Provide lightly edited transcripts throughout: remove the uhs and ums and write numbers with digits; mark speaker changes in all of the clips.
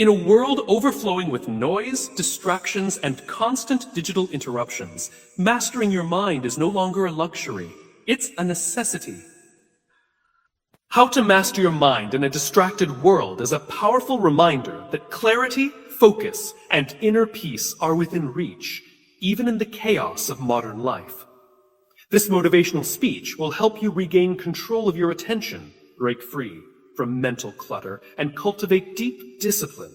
Speaker 1: In a world overflowing with noise, distractions, and constant digital interruptions, mastering your mind is no longer a luxury. It's a necessity. How to master your mind in a distracted world is a powerful reminder that clarity, focus, and inner peace are within reach, even in the chaos of modern life. This motivational speech will help you regain control of your attention, break free from mental clutter, and cultivate deep discipline.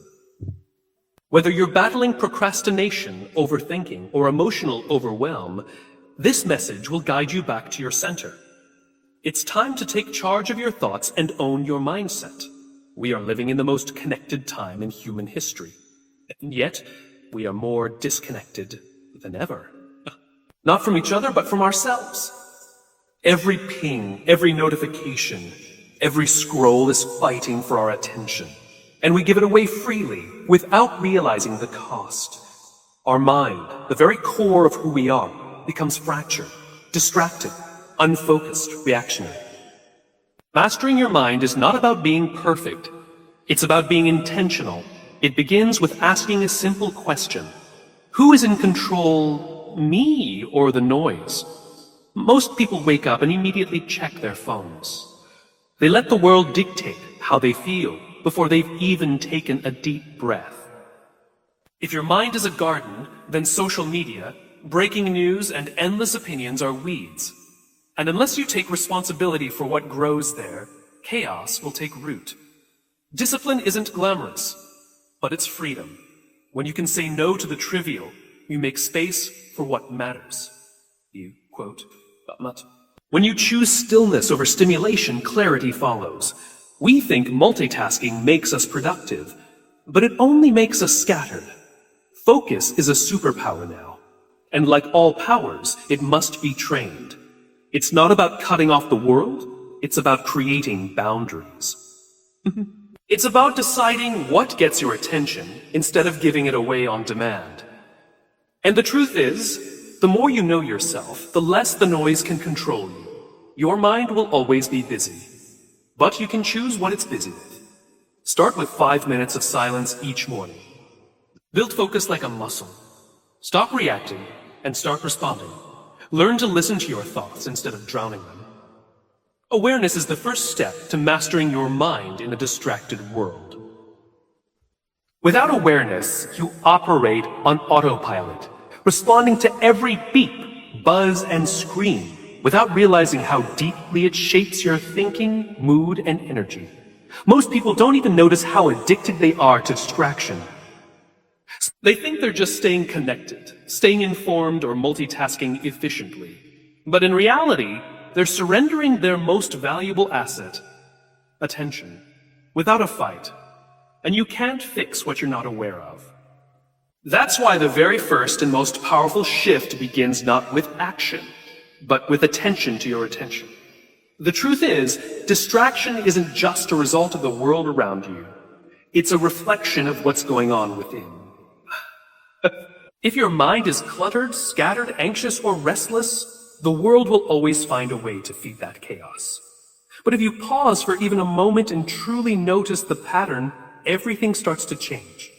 Speaker 1: Whether you're battling procrastination, overthinking, or emotional overwhelm, this message will guide you back to your center. It's time to take charge of your thoughts and own your mindset. We are living in the most connected time in human history, and yet we are more disconnected than ever. Not from each other, but from ourselves. Every ping, every notification, every scroll is fighting for our attention, and we give it away freely without realizing the cost. Our mind, the very core of who we are, becomes fractured, distracted, unfocused, reactionary. Mastering your mind is not about being perfect. It's about being intentional. It begins with asking a simple question. Who is in control, me or the noise? Most people wake up and immediately check their phones. They let the world dictate how they feel before they've even taken a deep breath. If your mind is a garden, then social media, breaking news, and endless opinions are weeds. And unless you take responsibility for what grows there, chaos will take root. Discipline isn't glamorous, but it's freedom. When you can say no to the trivial, you make space for what matters. You quote, "But." When you choose stillness over stimulation, clarity follows. We think multitasking makes us productive, but it only makes us scattered. Focus is a superpower now, and like all powers, it must be trained. It's not about cutting off the world, it's about creating boundaries. It's about deciding what gets your attention instead of giving it away on demand. And the truth is, the more you know yourself, the less the noise can control you. Your mind will always be busy, but you can choose what it's busy with. Start with 5 minutes of silence each morning. Build focus like a muscle. Stop reacting and start responding. Learn to listen to your thoughts instead of drowning them. Awareness is the first step to mastering your mind in a distracted world. Without awareness, you operate on autopilot, responding to every beep, buzz, and scream, without realizing how deeply it shapes your thinking, mood, and energy. Most people don't even notice how addicted they are to distraction. They think they're just staying connected, staying informed, or multitasking efficiently. But in reality, they're surrendering their most valuable asset, attention, without a fight. And you can't fix what you're not aware of. That's why the very first and most powerful shift begins not with action, but with attention to your attention. The truth is, distraction isn't just a result of the world around you. It's a reflection of what's going on within. If your mind is cluttered, scattered, anxious, or restless, the world will always find a way to feed that chaos. But if you pause for even a moment and truly notice the pattern, everything starts to change.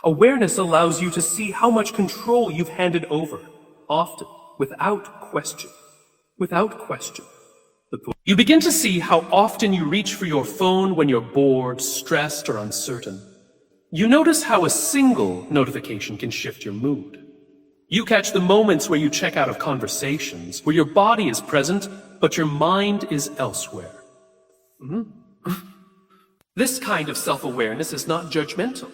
Speaker 1: Awareness allows you to see how much control you've handed over, often without question. Without question. You begin to see how often you reach for your phone when you're bored, stressed, or uncertain. You notice how a single notification can shift your mood. You catch the moments where you check out of conversations, where your body is present, but your mind is elsewhere. This kind of self-awareness is not judgmental.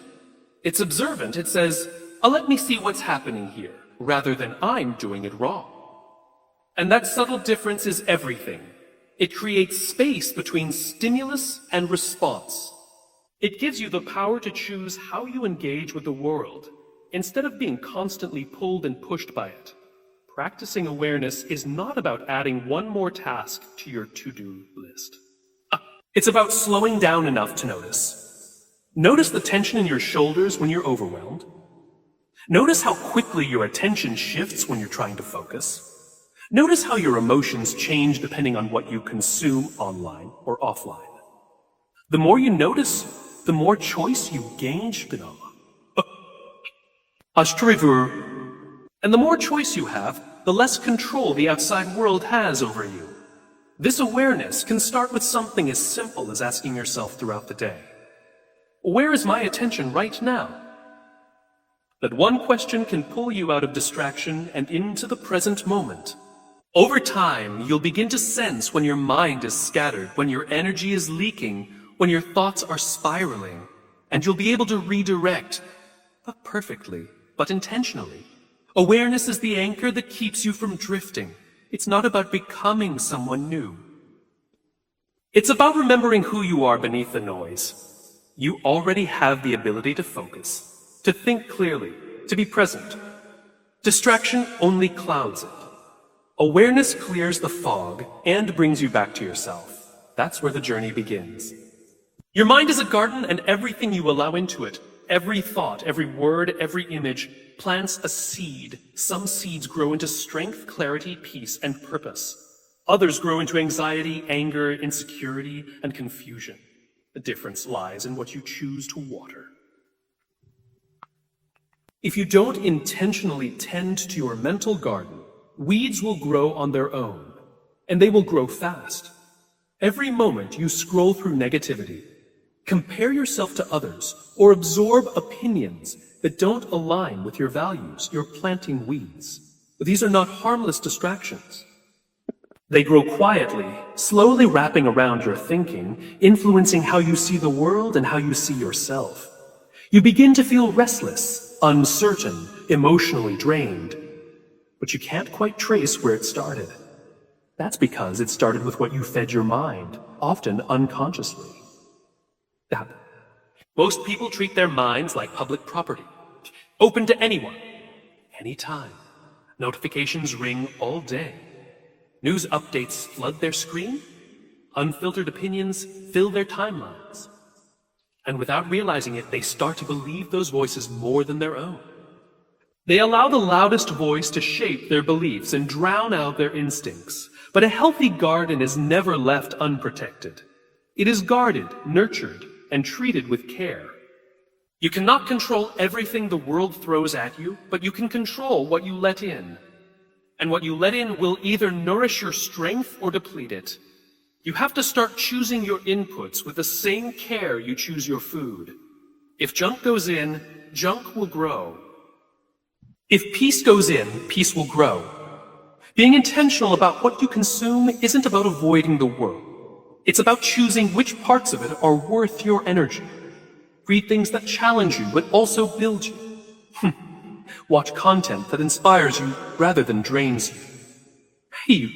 Speaker 1: It's observant. It says, let me see what's happening here, rather than I'm doing it wrong. And that subtle difference is everything. It creates space between stimulus and response. It gives you the power to choose how you engage with the world, instead of being constantly pulled and pushed by it. Practicing awareness is not about adding one more task to your to-do list. It's about slowing down enough to notice. Notice the tension in your shoulders when you're overwhelmed. Notice how quickly your attention shifts when you're trying to focus. Notice how your emotions change depending on what you consume online or offline. The more you notice, the more choice you gain, and the more choice you have, the less control the outside world has over you. This awareness can start with something as simple as asking yourself throughout the day, where is my attention right now? That one question can pull you out of distraction and into the present moment. Over time, you'll begin to sense when your mind is scattered, when your energy is leaking, when your thoughts are spiraling, and you'll be able to redirect, not perfectly, but intentionally. Awareness is the anchor that keeps you from drifting. It's not about becoming someone new. It's about remembering who you are beneath the noise. You already have the ability to focus, to think clearly, to be present. Distraction only clouds it. Awareness clears the fog and brings you back to yourself. That's where the journey begins. Your mind is a garden, and everything you allow into it, every thought, every word, every image, plants a seed. Some seeds grow into strength, clarity, peace, and purpose. Others grow into anxiety, anger, insecurity, and confusion. The difference lies in what you choose to water. If you don't intentionally tend to your mental garden, weeds will grow on their own, and they will grow fast. Every moment you scroll through negativity, compare yourself to others, or absorb opinions that don't align with your values, you're planting weeds. These are not harmless distractions. They grow quietly, slowly wrapping around your thinking, influencing how you see the world and how you see yourself. You begin to feel restless, uncertain, emotionally drained. But you can't quite trace where it started. That's because it started with what you fed your mind, often unconsciously. Most people treat their minds like public property, open to anyone, anytime. Notifications ring all day. News updates flood their screen. Unfiltered opinions fill their timelines. And without realizing it, they start to believe those voices more than their own. They allow the loudest voice to shape their beliefs and drown out their instincts. But a healthy garden is never left unprotected. It is guarded, nurtured, and treated with care. You cannot control everything the world throws at you, but you can control what you let in. And what you let in will either nourish your strength or deplete it. You have to start choosing your inputs with the same care you choose your food. If junk goes in, junk will grow. If peace goes in, peace will grow. Being intentional about what you consume isn't about avoiding the world. It's about choosing which parts of it are worth your energy. Read things that challenge you, but also build you. Watch content that inspires you rather than drains you.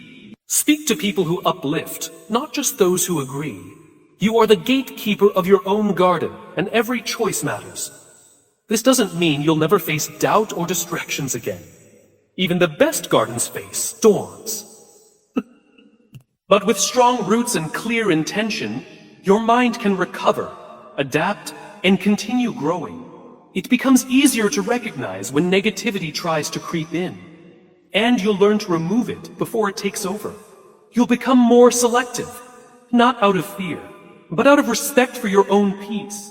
Speaker 1: Speak to people who uplift, not just those who agree. You are the gatekeeper of your own garden, and every choice matters. This doesn't mean you'll never face doubt or distractions again. Even the best gardens face storms. But with strong roots and clear intention, your mind can recover, adapt, and continue growing. It becomes easier to recognize when negativity tries to creep in, and you'll learn to remove it before it takes over. You'll become more selective, not out of fear, but out of respect for your own peace.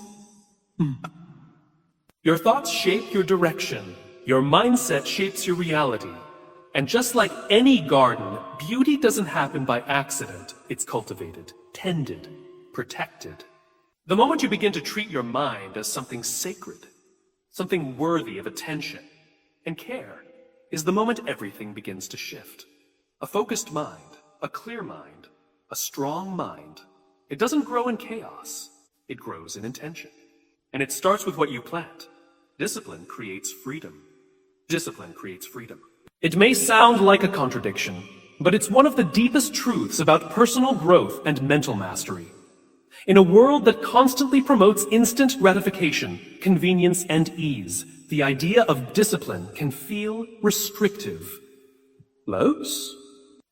Speaker 1: Your thoughts shape your direction. Your mindset shapes your reality. And just like any garden, beauty doesn't happen by accident. It's cultivated, tended, protected. The moment you begin to treat your mind as something sacred, something worthy of attention and care, is the moment everything begins to shift. A focused mind, a clear mind, a strong mind. It doesn't grow in chaos. It grows in intention. And it starts with what you plant. Discipline creates freedom. Discipline creates freedom. It may sound like a contradiction, but it's one of the deepest truths about personal growth and mental mastery. In a world that constantly promotes instant gratification, convenience, and ease, the idea of discipline can feel restrictive. Lows?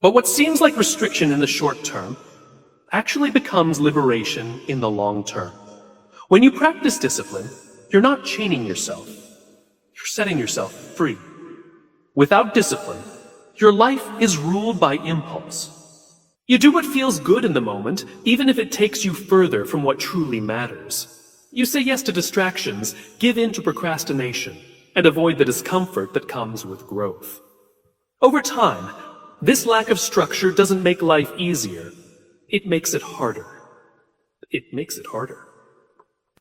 Speaker 1: But what seems like restriction in the short term actually becomes liberation in the long term. When you practice discipline, you're not chaining yourself. You're setting yourself free. Without discipline, your life is ruled by impulse. You do what feels good in the moment, even if it takes you further from what truly matters. You say yes to distractions, give in to procrastination, and avoid the discomfort that comes with growth. Over time, this lack of structure doesn't make life easier. It makes it harder. It makes it harder.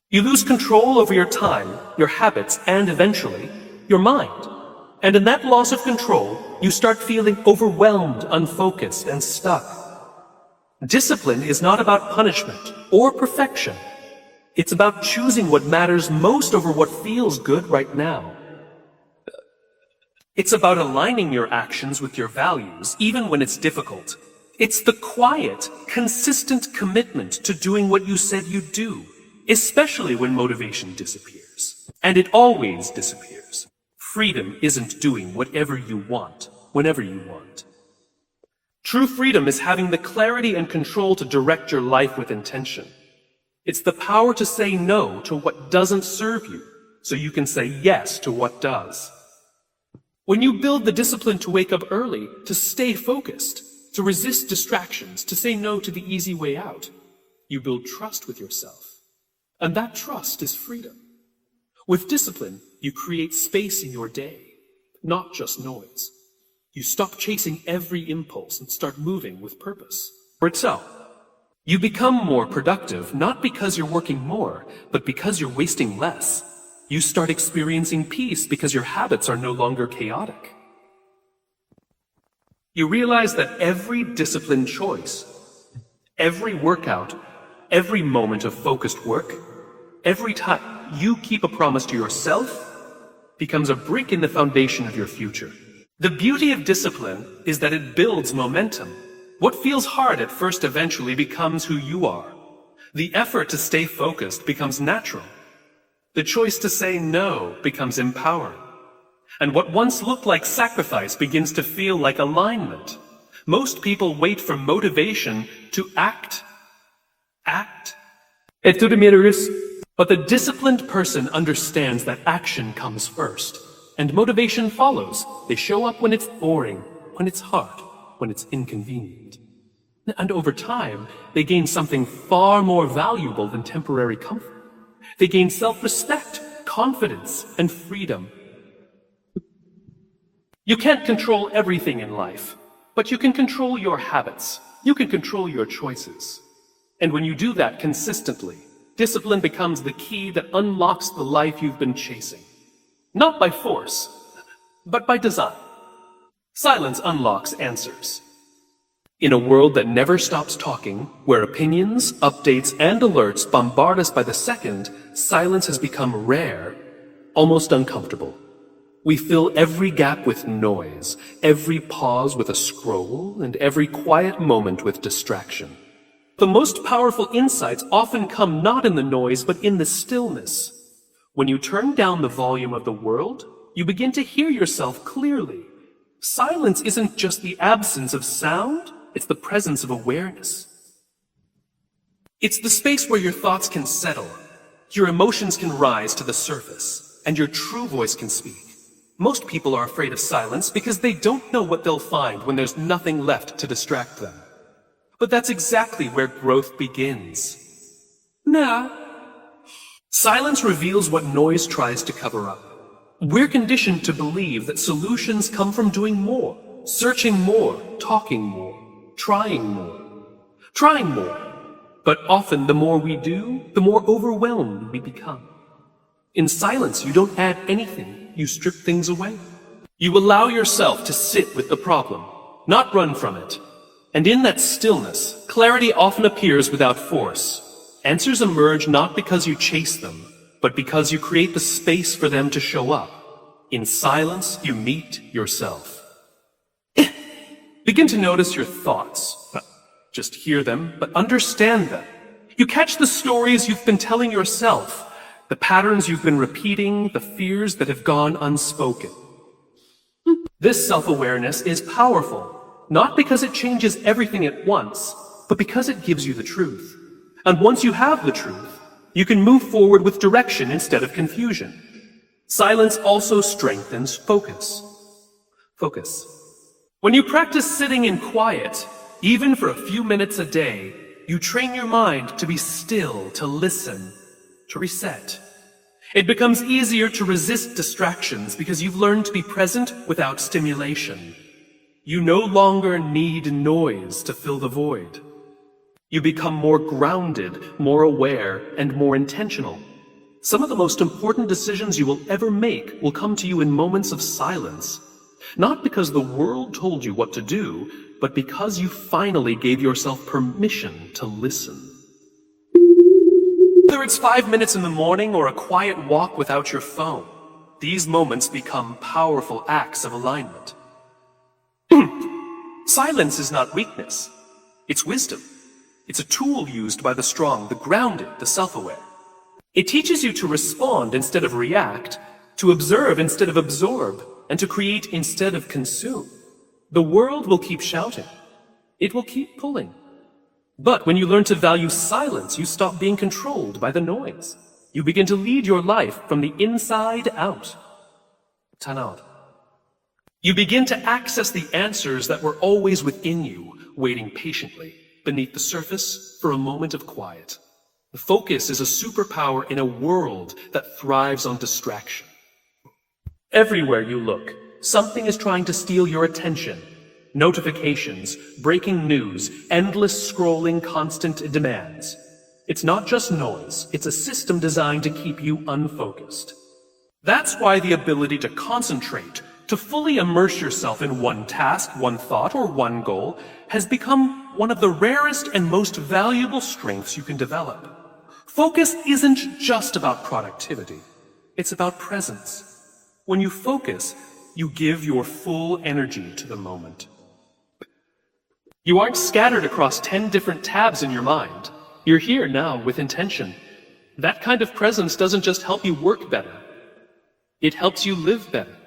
Speaker 1: You lose control over your time, your habits, and eventually, your mind. And in that loss of control, you start feeling overwhelmed, unfocused, and stuck. Discipline is not about punishment or perfection. It's about choosing what matters most over what feels good right now. It's about aligning your actions with your values, even when it's difficult. It's the quiet, consistent commitment to doing what you said you'd do, especially when motivation disappears. And it always disappears. Freedom isn't doing whatever you want, whenever you want. True freedom is having the clarity and control to direct your life with intention. It's the power to say no to what doesn't serve you, so you can say yes to what does. When you build the discipline to wake up early, to stay focused, to resist distractions, to say no to the easy way out, you build trust with yourself. And that trust is freedom. With discipline, you create space in your day, not just noise. You stop chasing every impulse and start moving with purpose. For itself, you become more productive, not because you're working more, but because you're wasting less. You start experiencing peace because your habits are no longer chaotic. You realize that every disciplined choice, every workout, every moment of focused work, every time you keep a promise to yourself, becomes a brick in the foundation of your future. The beauty of discipline is that it builds momentum. What feels hard at first eventually becomes who you are. The effort to stay focused becomes natural. The choice to say no becomes empowering. And what once looked like sacrifice begins to feel like alignment. Most people wait for motivation to act. But the disciplined person understands that action comes first, and motivation follows. They show up when it's boring, when it's hard, when it's inconvenient. And over time, they gain something far more valuable than temporary comfort. They gain self-respect, confidence, and freedom. You can't control everything in life, but you can control your habits. You can control your choices. And when you do that consistently, discipline becomes the key that unlocks the life you've been chasing. Not by force, but by design. Silence unlocks answers. In a world that never stops talking, where opinions, updates, and alerts bombard us by the second, silence has become rare, almost uncomfortable. We fill every gap with noise, every pause with a scroll, and every quiet moment with distraction. The most powerful insights often come not in the noise, but in the stillness. When you turn down the volume of the world, you begin to hear yourself clearly. Silence isn't just the absence of sound, it's the presence of awareness. It's the space where your thoughts can settle, your emotions can rise to the surface, and your true voice can speak. Most people are afraid of silence because they don't know what they'll find when there's nothing left to distract them. But that's exactly where growth begins. Silence reveals what noise tries to cover up. We're conditioned to believe that solutions come from doing more, searching more, talking more, trying more. But often the more we do, the more overwhelmed we become. In silence, you don't add anything, you strip things away. You allow yourself to sit with the problem, not run from it. And in that stillness, clarity often appears without force. Answers emerge not because you chase them, but because you create the space for them to show up. In silence, you meet yourself. Begin to notice your thoughts. Not just hear them, but understand them. You catch the stories you've been telling yourself, the patterns you've been repeating, the fears that have gone unspoken. This self-awareness is powerful, not because it changes everything at once, but because it gives you the truth. And once you have the truth, you can move forward with direction instead of confusion. Silence also strengthens focus. When you practice sitting in quiet, even for a few minutes a day, you train your mind to be still, to listen. to reset. It becomes easier to resist distractions because you've learned to be present without stimulation. You no longer need noise to fill the void. You become more grounded, more aware, and more intentional. Some of the most important decisions you will ever make will come to you in moments of silence. Not because the world told you what to do, but because you finally gave yourself permission to listen. Whether it's 5 minutes in the morning or a quiet walk without your phone, these moments become powerful acts of alignment. Silence is not weakness. It's wisdom. It's a tool used by the strong, the grounded, the self-aware. It teaches you to respond instead of react, to observe instead of absorb, and to create instead of consume. The world will keep shouting. It will keep pulling. But when you learn to value silence, you stop being controlled by the noise. You begin to lead your life from the inside out. Tanad. You begin to access the answers that were always within you, waiting patiently beneath the surface for a moment of quiet. Focus is a superpower in a world that thrives on distraction. Everywhere you look, something is trying to steal your attention. Notifications, breaking news, endless scrolling, constant demands. It's not just noise, it's a system designed to keep you unfocused. That's why the ability to concentrate, to fully immerse yourself in one task, one thought, or one goal, has become one of the rarest and most valuable strengths you can develop. Focus isn't just about productivity. It's about presence. When you focus, you give your full energy to the moment. You aren't scattered across 10 different tabs in your mind. You're here now with intention. That kind of presence doesn't just help you work better. It helps you live better.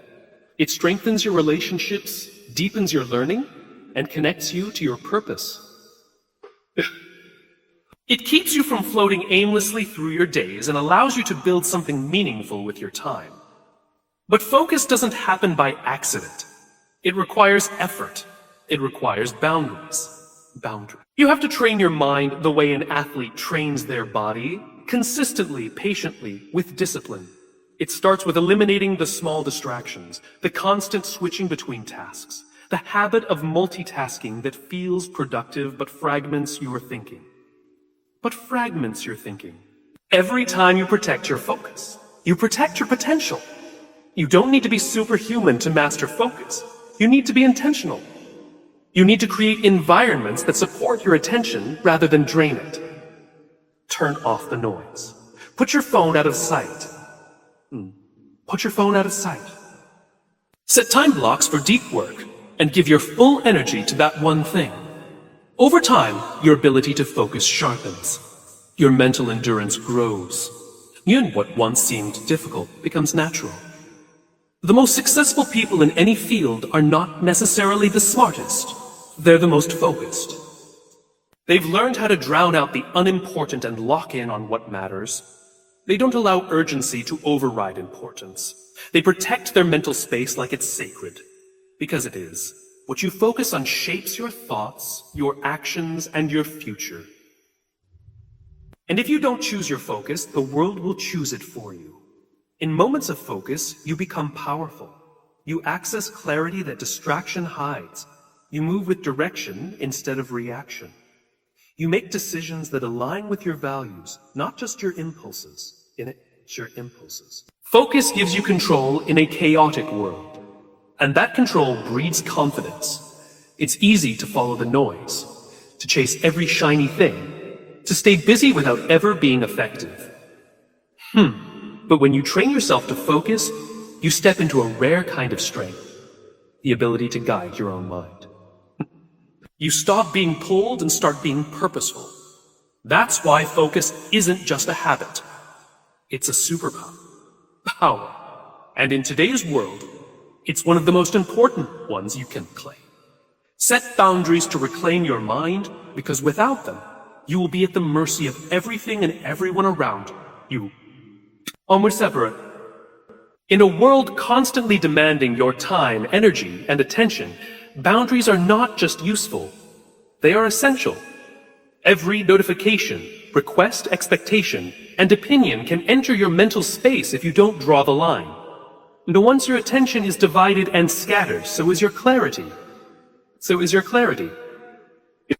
Speaker 1: It strengthens your relationships, deepens your learning, and connects you to your purpose. It keeps you from floating aimlessly through your days and allows you to build something meaningful with your time. But focus doesn't happen by accident. It requires effort. It requires boundaries. You have to train your mind the way an athlete trains their body, consistently, patiently, with discipline. It starts with eliminating the small distractions, the constant switching between tasks, the habit of multitasking that feels productive but fragments your thinking. Every time you protect your focus, you protect your potential. You don't need to be superhuman to master focus. You need to be intentional. You need to create environments that support your attention rather than drain it. Turn off the noise. Put your phone out of sight. Set time blocks for deep work and give your full energy to that one thing. Over time, your ability to focus sharpens. Your mental endurance grows. And what once seemed difficult becomes natural. The most successful people in any field are not necessarily the smartest. They're the most focused. They've learned how to drown out the unimportant and lock in on what matters. They don't allow urgency to override importance. They protect their mental space like it's sacred. Because it is. What you focus on shapes your thoughts, your actions, and your future. And if you don't choose your focus, the world will choose it for you. In moments of focus, you become powerful. You access clarity that distraction hides. You move with direction instead of reaction. You make decisions that align with your values, not just your impulses. Focus gives you control in a chaotic world. And that control breeds confidence. It's easy to follow the noise, to chase every shiny thing, to stay busy without ever being effective. But when you train yourself to focus, you step into a rare kind of strength, the ability to guide your own mind. You stop being pulled and start being purposeful. That's why focus isn't just a habit. It's a superpower. And in today's world, it's one of the most important ones you can claim. Set boundaries to reclaim your mind, because without them, you will be at the mercy of everything and everyone around you. In a world constantly demanding your time, energy, and attention, boundaries are not just useful, they are essential. Every notification, request, expectation, and opinion can enter your mental space if you don't draw the line. And once your attention is divided and scattered, so is your clarity. So is your clarity.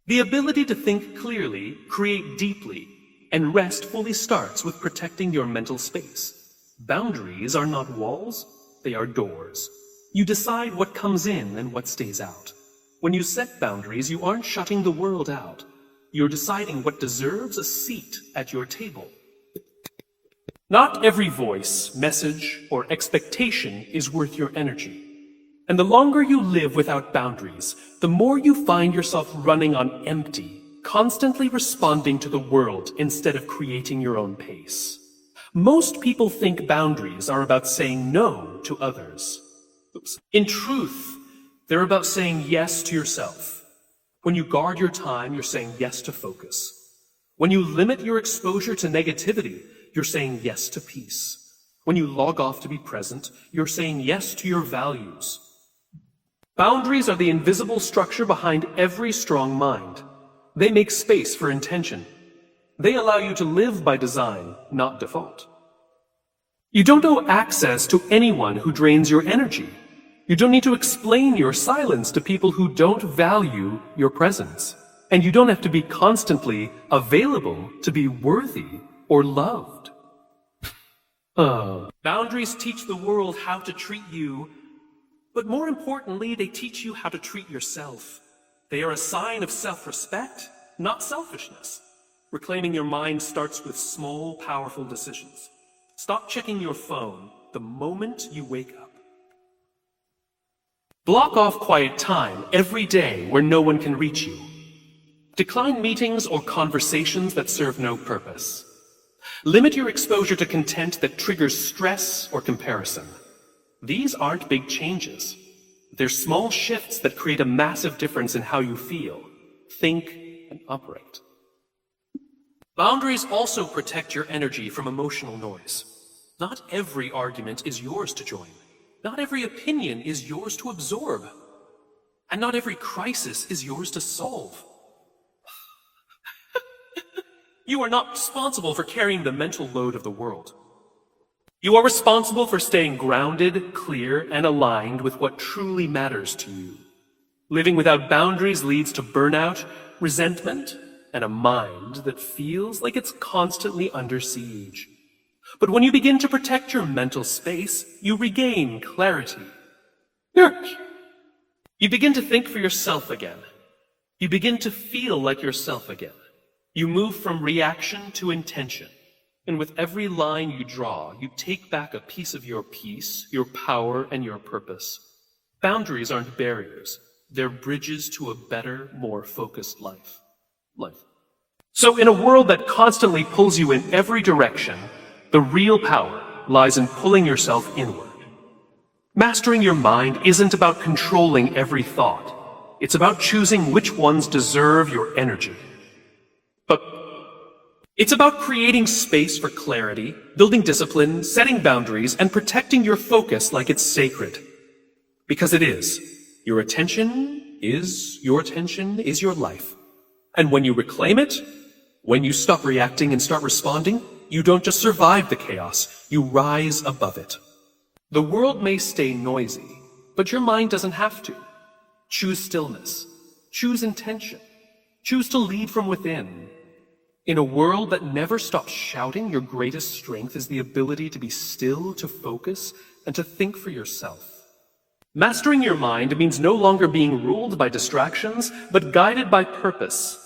Speaker 1: The ability to think clearly, create deeply, and rest fully starts with protecting your mental space. Boundaries are not walls, they are doors. You decide what comes in and what stays out. When you set boundaries, you aren't shutting the world out. You're deciding what deserves a seat at your table. Not every voice, message, or expectation is worth your energy. And the longer you live without boundaries, the more you find yourself running on empty, constantly responding to the world instead of creating your own pace. Most people think boundaries are about saying no to others. In truth, they're about saying yes to yourself. When you guard your time, you're saying yes to focus. When you limit your exposure to negativity, you're saying yes to peace. When you log off to be present, you're saying yes to your values. Boundaries are the invisible structure behind every strong mind. They make space for intention. They allow you to live by design, not default. You don't owe access to anyone who drains your energy. You don't need to explain your silence to people who don't value your presence. And you don't have to be constantly available to be worthy or loved. Boundaries teach the world how to treat you, but more importantly, they teach you how to treat yourself. They are a sign of self-respect, not selfishness. Reclaiming your mind starts with small, powerful decisions. Stop checking your phone the moment you wake up. Block off quiet time every day where no one can reach you. Decline meetings or conversations that serve no purpose. Limit your exposure to content that triggers stress or comparison. These aren't big changes. They're small shifts that create a massive difference in how you feel, think, and operate. Boundaries also protect your energy from emotional noise. Not every argument is yours to join. Not every opinion is yours to absorb. And not every crisis is yours to solve. You are not responsible for carrying the mental load of the world. You are responsible for staying grounded, clear, and aligned with what truly matters to you. Living without boundaries leads to burnout, resentment, and a mind that feels like it's constantly under siege. But when you begin to protect your mental space, you regain clarity. You begin to think for yourself again. You begin to feel like yourself again. You move from reaction to intention. And with every line you draw, you take back a piece of your peace, your power, and your purpose. Boundaries aren't barriers. They're bridges to a better, more focused life. So in a world that constantly pulls you in every direction, the real power lies in pulling yourself inward. Mastering your mind isn't about controlling every thought. It's about choosing which ones deserve your energy. But it's about creating space for clarity, building discipline, setting boundaries, and protecting your focus like it's sacred. Because it is. Your attention is your life. And when you reclaim it, when you stop reacting and start responding, you don't just survive the chaos, you rise above it. The world may stay noisy, but your mind doesn't have to. Choose stillness. Choose intention. Choose to lead from within. In a world that never stops shouting, your greatest strength is the ability to be still, to focus, and to think for yourself. Mastering your mind means no longer being ruled by distractions, but guided by purpose.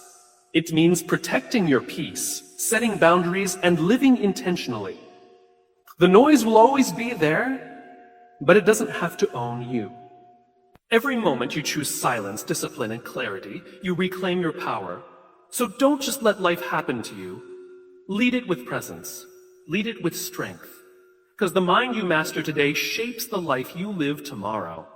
Speaker 1: It means protecting your peace, setting boundaries, and living intentionally. The noise will always be there, but it doesn't have to own you. Every moment you choose silence, discipline, and clarity, you reclaim your power. So don't just let life happen to you. Lead it with presence. Lead it with strength. Because the mind you master today shapes the life you live tomorrow.